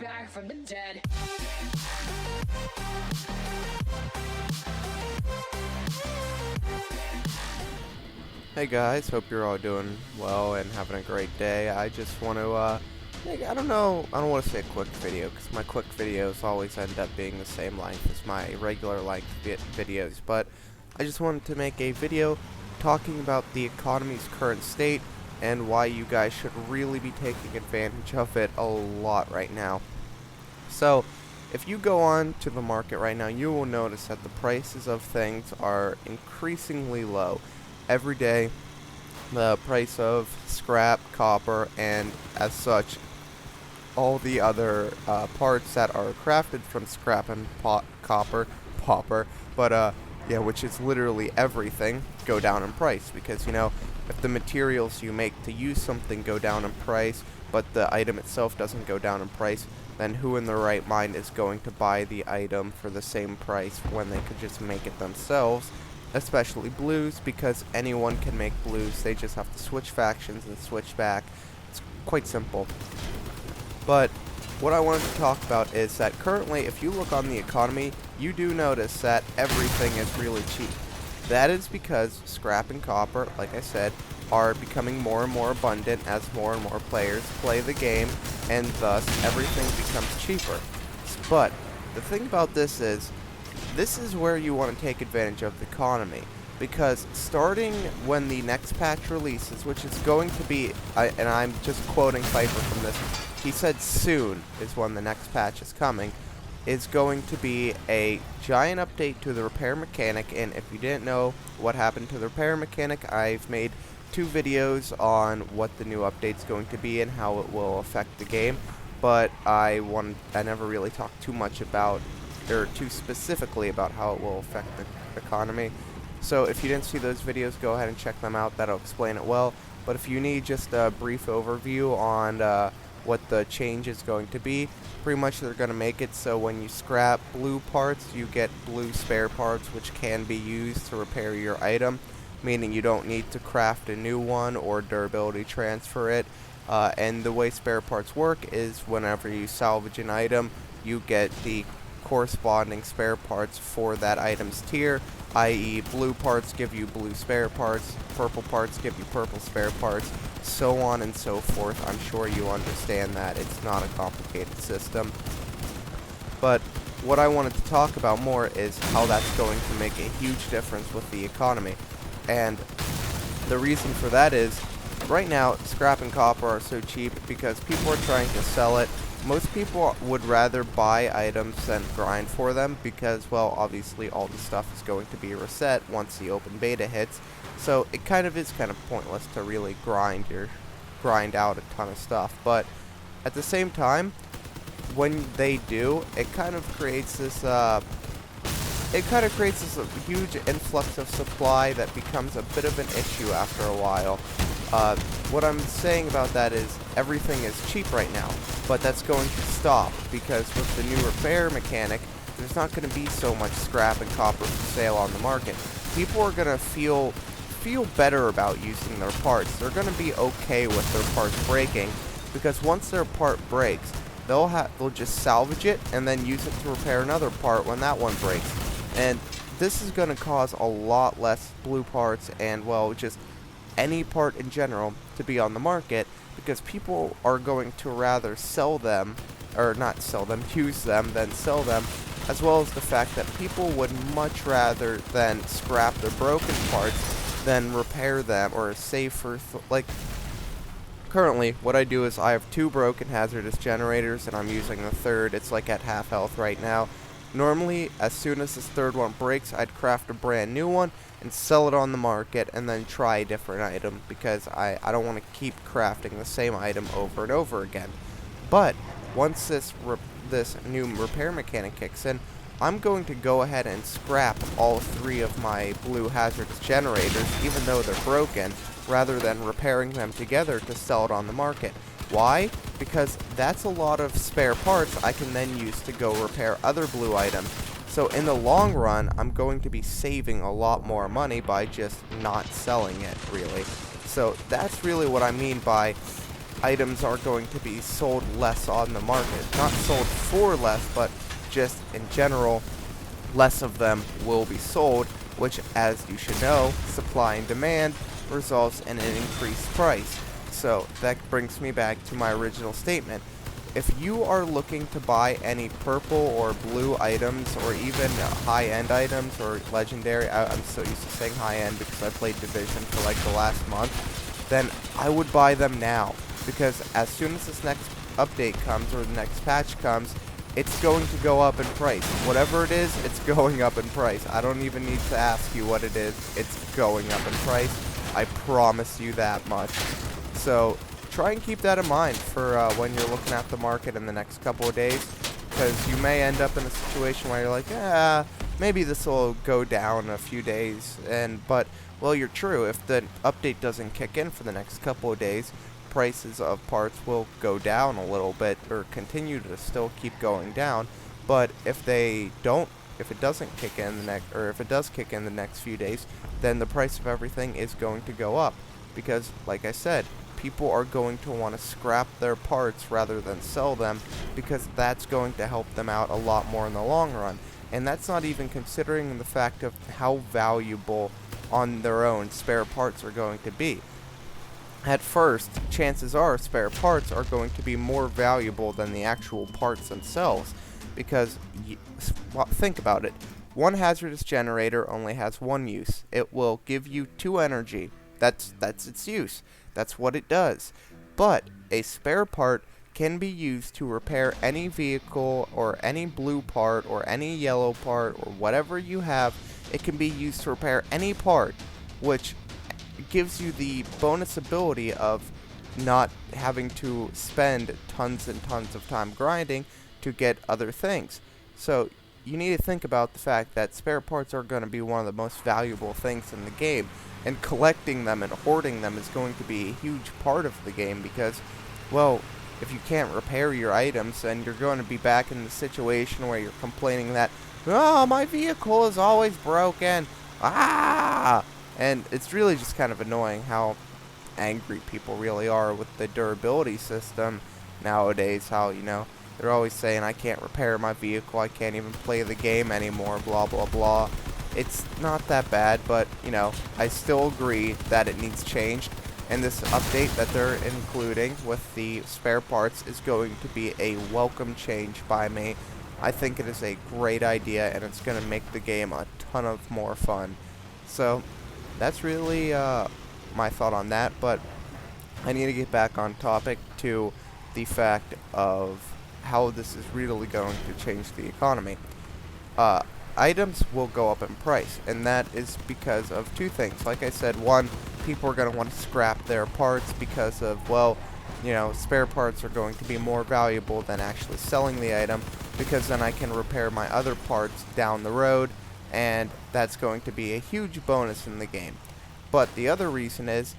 back from the dead. Hey guys, hope you're all doing well and having a great day. I just want to, I don't want to say a quick video, because my quick videos always end up being the same length as my regular length videos, but I just wanted to make a video talking about the economy's current state and why you guys should really be taking advantage of it a lot right now. So, if you go on to the market right now, you will notice that the prices of things are increasingly low. Every day, the price of scrap, copper, and as such, all the other parts that are crafted from scrap and copper, but yeah, which is literally everything, go down in price. Because, you know, if the materials you make to use something go down in price, but the item itself doesn't go down in price, then who in their right mind is going to buy the item for the same price when they could just make it themselves? Especially blues, because anyone can make blues. They just have to switch factions and switch back. It's quite simple. But what I wanted to talk about is that currently, if you look on the economy, you do notice that everything is really cheap. That is because scrap and copper, like I said, are becoming more and more abundant as more and more players play the game, and thus everything becomes cheaper. But the thing about this is where you want to take advantage of the economy, because starting when the next patch releases, which is going to be, and I'm just quoting Piper from this, he said soon is when the next patch is coming, is going to be a giant update to the repair mechanic. And if you didn't know what happened to the repair mechanic, I've made 2 videos on what the new update's going to be and how it will affect the game, but I never really talked too much about, or too specifically about, how it will affect the economy. So if you didn't see those videos, go ahead and check them out. That'll explain it well. But if you need just a brief overview on what the change is going to be, pretty much they're going to make it so when you scrap blue parts, you get blue spare parts, which can be used to repair your item, meaning you don't need to craft a new one or durability transfer it. And the way spare parts work is whenever you salvage an item, you get the corresponding spare parts for that item's tier, i.e. blue parts give you blue spare parts, purple parts give you purple spare parts, so on and so forth. I'm sure you understand that it's not a complicated system. But what I wanted to talk about more is how that's going to make a huge difference with the economy. And the reason for that is, right now, scrap and copper are so cheap because people are trying to sell it. Most people would rather buy items than grind for them because, well, obviously all the stuff is going to be reset once the open beta hits. So it kind of pointless to really grind out a ton of stuff. But at the same time, when they do, it kind of creates this huge influx of supply that becomes a bit of an issue after a while. What I'm saying about that is everything is cheap right now, but that's going to stop because with the new repair mechanic, there's not going to be so much scrap and copper for sale on the market. People are going to feel better about using their parts. They're going to be okay with their parts breaking, because once their part breaks, they'll just salvage it and then use it to repair another part when that one breaks. And this is going to cause a lot less blue parts and, well, just any part in general to be on the market, because people are going to rather sell them, or not sell them, use them, than sell them, as well as the fact that people would much rather than scrap their broken parts than repair them or save for, like, currently what I do is I have 2 broken hazardous generators and I'm using the third. It's like at half health right now. Normally, as soon as this third one breaks, I'd craft a brand new one and sell it on the market and then try a different item, because I don't want to keep crafting the same item over and over again. But once this new repair mechanic kicks in, I'm going to go ahead and scrap all 3 of my blue hazardous generators, even though they're broken, rather than repairing them together to sell it on the market. Why? Because that's a lot of spare parts I can then use to go repair other blue items. So in the long run, I'm going to be saving a lot more money by just not selling it, really. So that's really what I mean by items are going to be sold less on the market. Not sold for less, but just in general, less of them will be sold, which, as you should know, supply and demand results in an increased price. So that brings me back to my original statement. If you are looking to buy any purple or blue items, or even high-end items or legendary, I'm so used to saying high-end because I played Division for like the last month, then I would buy them now, because as soon as this next update comes or the next patch comes, it's going to go up in price. Whatever it is, it's going up in price. I don't even need to ask you what it is. It's going up in price. I promise you that much. So try and keep that in mind for when you're looking at the market in the next couple of days, because you may end up in a situation where you're like, maybe this will go down in a few days, but well, you're true. If the update doesn't kick in for the next couple of days, prices of parts will go down a little bit, or continue to still keep going down. But if it doesn't kick in if it does kick in the next few days, then the price of everything is going to go up, because like I said, people are going to want to scrap their parts rather than sell them, because that's going to help them out a lot more in the long run. And that's not even considering the fact of how valuable on their own spare parts are going to be. At first, chances are spare parts are going to be more valuable than the actual parts themselves, because think about it. One hazardous generator only has one use. It will give you 2 energy. That's its use. That's what it does. But a spare part can be used to repair any vehicle, or any blue part, or any yellow part, or whatever you have. It can be used to repair any part, which gives you the bonus ability of not having to spend tons and tons of time grinding to get other things. So you need to think about the fact that spare parts are going to be one of the most valuable things in the game, and collecting them and hoarding them is going to be a huge part of the game, because, well, if you can't repair your items, then you're going to be back in the situation where you're complaining that, oh, my vehicle is always broken, and it's really just kind of annoying how angry people really are with the durability system nowadays. How, they're always saying, I can't repair my vehicle, I can't even play the game anymore, blah blah blah. It's not that bad, but I still agree that it needs changed, and this update that they're including with the spare parts is going to be a welcome change by me. I think it is a great idea, and it's going to make the game a ton of more fun. So that's really my thought on that, but I need to get back on topic to the fact of how this is really going to change the economy. Items will go up in price, and that is because of 2 things. Like I said, one, people are going to want to scrap their parts because of, well, spare parts are going to be more valuable than actually selling the item, because then I can repair my other parts down the road, and that's going to be a huge bonus in the game. But the other reason is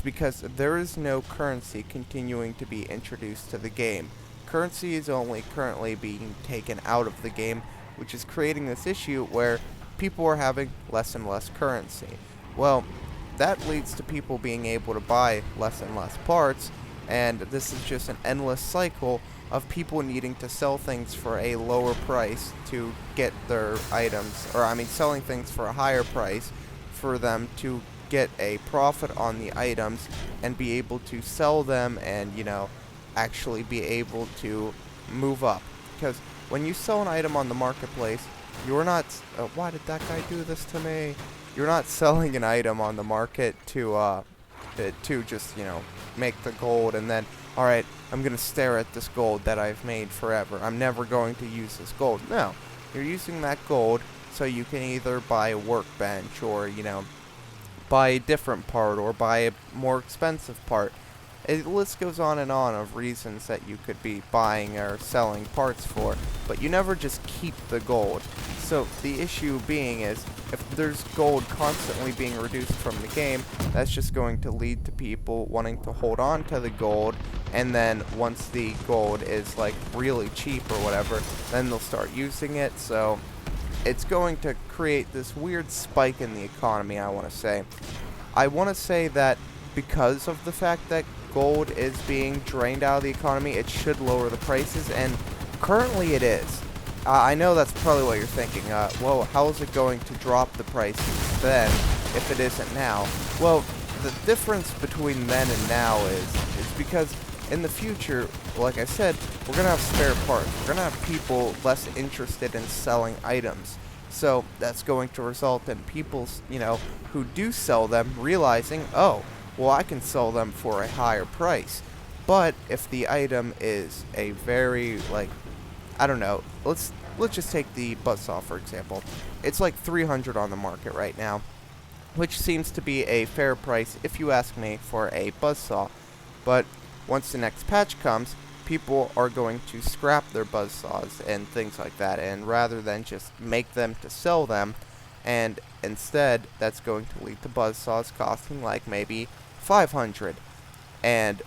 because there is no currency continuing to be introduced to the game. Currency is only currently being taken out of the game, which is creating this issue where people are having less and less currency. Well, that leads to people being able to buy less and less parts, and this is just an endless cycle of people needing to sell things for a lower price to get their items, selling things for a higher price for them to get a profit on the items and be able to sell them and, actually be able to move up. Because when you sell an item on the marketplace, you're not, why did that guy do this to me? You're not selling an item on the market to just, make the gold and then, alright, I'm going to stare at this gold that I've made forever. I'm never going to use this gold. No, you're using that gold so you can either buy a workbench or, buy a different part or buy a more expensive part. The list goes on and on of reasons that you could be buying or selling parts for, but you never just keep the gold. So the issue being is, if there's gold constantly being reduced from the game, that's just going to lead to people wanting to hold on to the gold, and then once the gold is like really cheap or whatever, then they'll start using it. So it's going to create this weird spike in the economy, I want to say. I want to say that because of the fact that gold is being drained out of the economy, it should lower the prices, and currently it is. I know that's probably what you're thinking. Well, how is it going to drop the prices then if it isn't now? Well, the difference between then and now is because in the future, like I said, we're going to have spare parts. We're going to have people less interested in selling items. So that's going to result in people, who do sell them realizing, oh, well, I can sell them for a higher price. But if the item is a very, I don't know, let's just take the buzzsaw, for example. It's like 300 on the market right now, which seems to be a fair price, if you ask me, for a buzzsaw. But once the next patch comes, people are going to scrap their buzzsaws and things like that, and rather than just make them to sell them, and instead that's going to lead to buzzsaws costing like maybe 500. And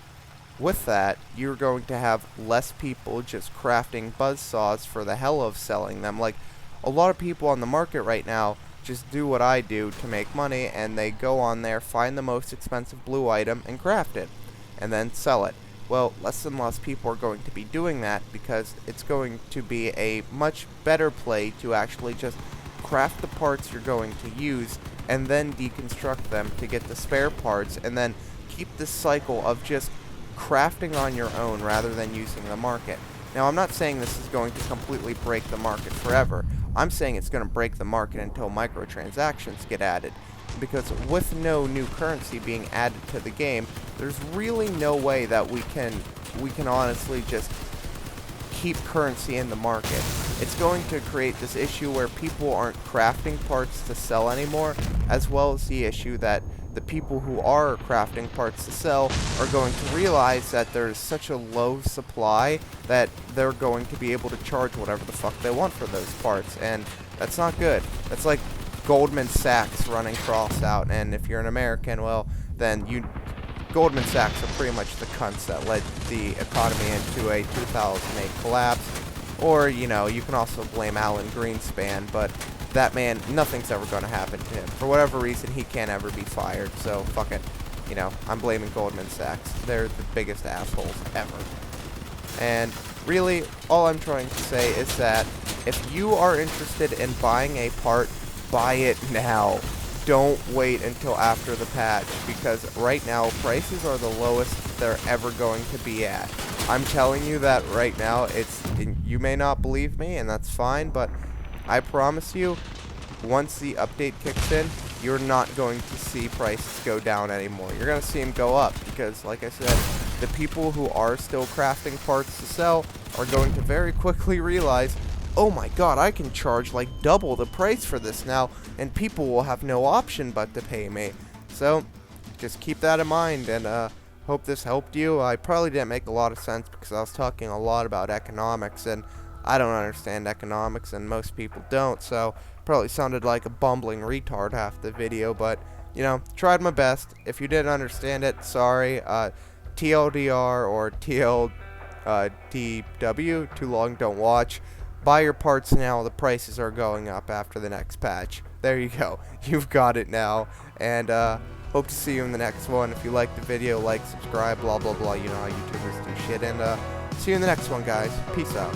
with that, you're going to have less people just crafting buzzsaws for the hell of selling them. Like, a lot of people on the market right now just do what I do to make money, and they go on there, find the most expensive blue item, and craft it, and then sell it. Well, less and less people are going to be doing that because it's going to be a much better play to actually just craft the parts you're going to use and then deconstruct them to get the spare parts, and then keep this cycle of just crafting on your own rather than using the market. Now, I'm not saying this is going to completely break the market forever. I'm saying it's going to break the market until microtransactions get added. Because with no new currency being added to the game, there's really no way that we can honestly just keep currency in the market. It's going to create this issue where people aren't crafting parts to sell anymore, as well as the issue that the people who are crafting parts to sell are going to realize that there's such a low supply that they're going to be able to charge whatever the fuck they want for those parts, and that's not good. That's like Goldman Sachs running Crossout, and if you're an American, well, then Goldman Sachs are pretty much the cunts that led the economy into a 2008 collapse. Or, you can also blame Alan Greenspan, but that man, nothing's ever going to happen to him. For whatever reason, he can't ever be fired, so fuck it. I'm blaming Goldman Sachs. They're the biggest assholes ever. And really, all I'm trying to say is that if you are interested in buying a part, buy it now. Don't wait until after the patch, because right now prices are the lowest they're ever going to be at. I'm telling you that right now. You may not believe me, and that's fine, but I promise you, once the update kicks in, you're not going to see prices go down anymore. You're going to see them go up, because like I said, the people who are still crafting parts to sell are going to very quickly realize, oh my god, I can charge like double the price for this now, and people will have no option but to pay me. So, just keep that in mind, and hope this helped you. I probably didn't make a lot of sense because I was talking a lot about economics, and I don't understand economics, and most people don't, so probably sounded like a bumbling retard half the video, but, tried my best. If you didn't understand it, sorry. TLDR or TLDW, too long, don't watch. Buy your parts now, the prices are going up after the next patch. There you go. You've got it now. And hope to see you in the next one. If you liked the video, like, subscribe, blah, blah, blah. You know how YouTubers do shit. And see you in the next one, guys. Peace out.